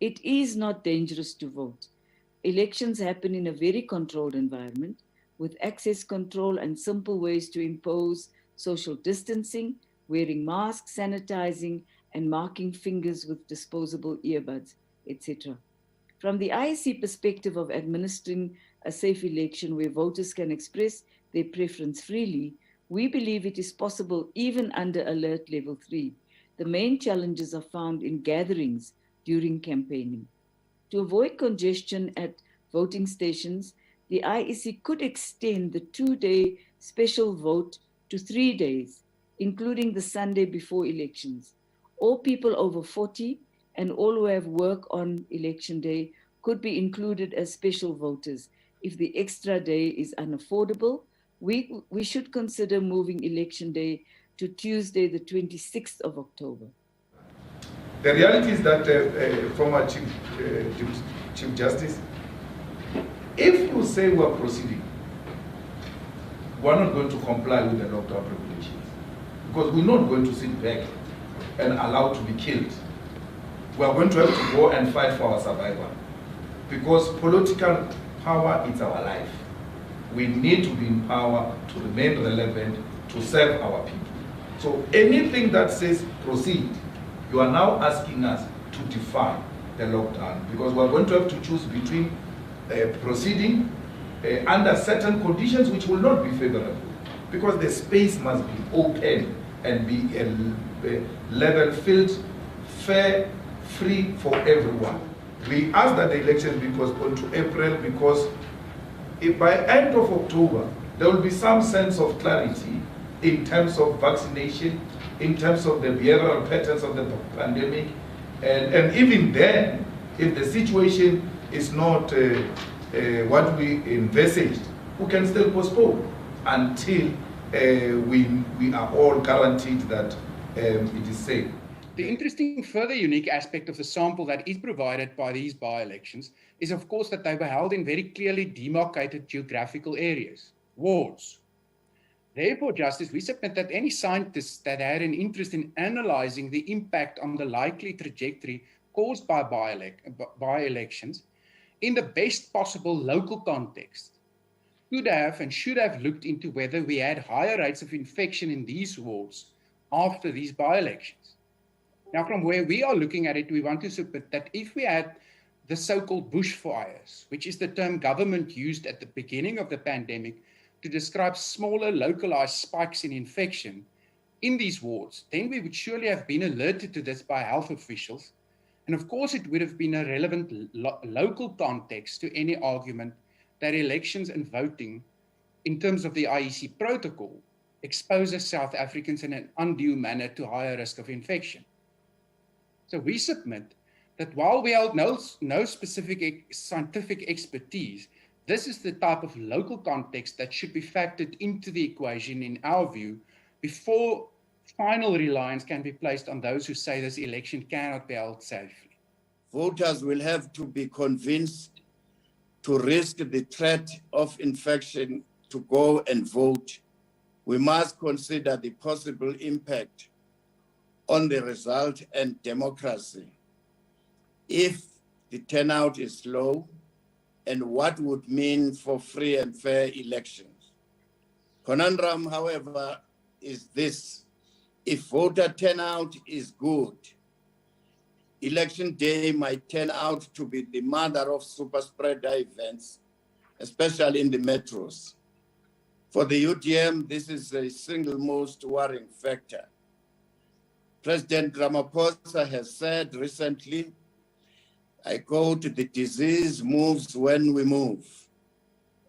It is not dangerous to vote. Elections happen in a very controlled environment with access control and simple ways to impose social distancing, wearing masks, sanitizing, and marking fingers with disposable earbuds, etc. From the IEC perspective of administering a safe election where voters can express their preference freely, we believe it is possible even under alert level 3. The main challenges are found in gatherings during campaigning. To avoid congestion at voting stations, the IEC could extend the 2-day special vote to 3 days, including the Sunday before elections. All people over 40 and all who have work on election day could be included as special voters. If the extra day is unaffordable, we should consider moving election day to Tuesday, the 26th of October. The reality is that, former Chief Justice, if you say we're proceeding, we're not going to comply with the lockdown regulations because we're not going to sit back and allow to be killed. We're going to have to go and fight for our survival because political power is our life. We need to be in power to remain relevant, to serve our people. So anything that says proceed, you are now asking us to defy the lockdown because we're going to have to choose between proceeding under certain conditions which will not be favorable because the space must be open and be a level field, fair, free for everyone. We ask that the election be postponed to April because if by end of October there will be some sense of clarity in terms of vaccination, in terms of the behavioral patterns of the pandemic, and even then, if the situation is not what we envisaged, we can still postpone until we are all guaranteed that it is safe. The interesting further unique aspect of the sample that is provided by these by-elections is of course that they were held in very clearly demarcated geographical areas, wards. Therefore, Justice, we submit that any scientists that had an interest in analyzing the impact on the likely trajectory caused by by-elections in the best possible local context could have and should have looked into whether we had higher rates of infection in these wards after these by-elections. Now, from where we are looking at it, we want to submit that if we had the so-called bushfires, which is the term government used at the beginning of the pandemic to describe smaller localized spikes in infection in these wards, then we would surely have been alerted to this by health officials. And of course, it would have been a relevant local context to any argument that elections and voting in terms of the IEC protocol exposes South Africans in an undue manner to higher risk of infection. So we submit that while we hold no specific scientific expertise, this is the type of local context that should be factored into the equation, in our view, before final reliance can be placed on those who say this election cannot be held safely. Voters will have to be convinced to risk the threat of infection to go and vote. We must consider the possible impact on the result and democracy if the turnout is low, and what would mean for free and fair elections. Conundrum, however, is this: if voter turnout is good, election day might turn out to be the mother of super spreader events, especially in the metros. For the UDM, this is the single most worrying factor. President Ramaphosa has said recently, I quote, "The disease moves when we move."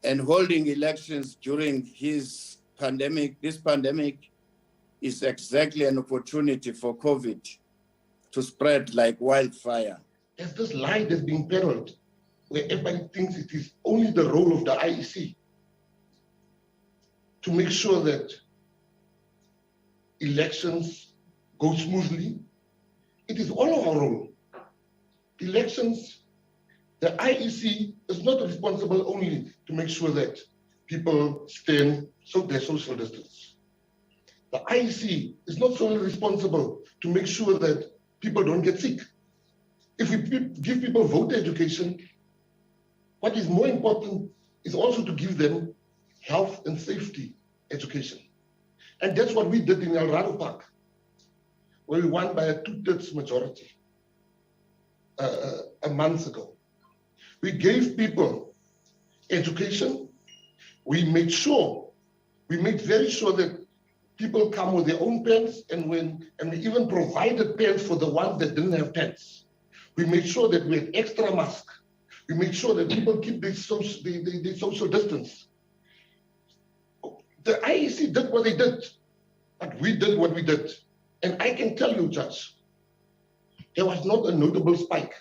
And holding elections during this pandemic is exactly an opportunity for COVID to spread like wildfire. There's this lie that's being peddled where everybody thinks it is only the role of the IEC to make sure that elections go smoothly. It is all of our role. Elections, the IEC is not responsible only to make sure that people stay their social distance. The IEC is not solely responsible to make sure that people don't get sick. If we give people voter education, what is more important is also to give them health and safety education. And that's what we did in El Rado Park, where we won by a 2/3 majority a month ago. We gave people education. We made very sure that people come with their own pens, and we even provided pens for the ones that didn't have pens. We made sure that we had extra masks. We made sure that people keep the social distance. The IEC did what they did, but we did what we did. And I can tell you, Judge, there was not a notable spike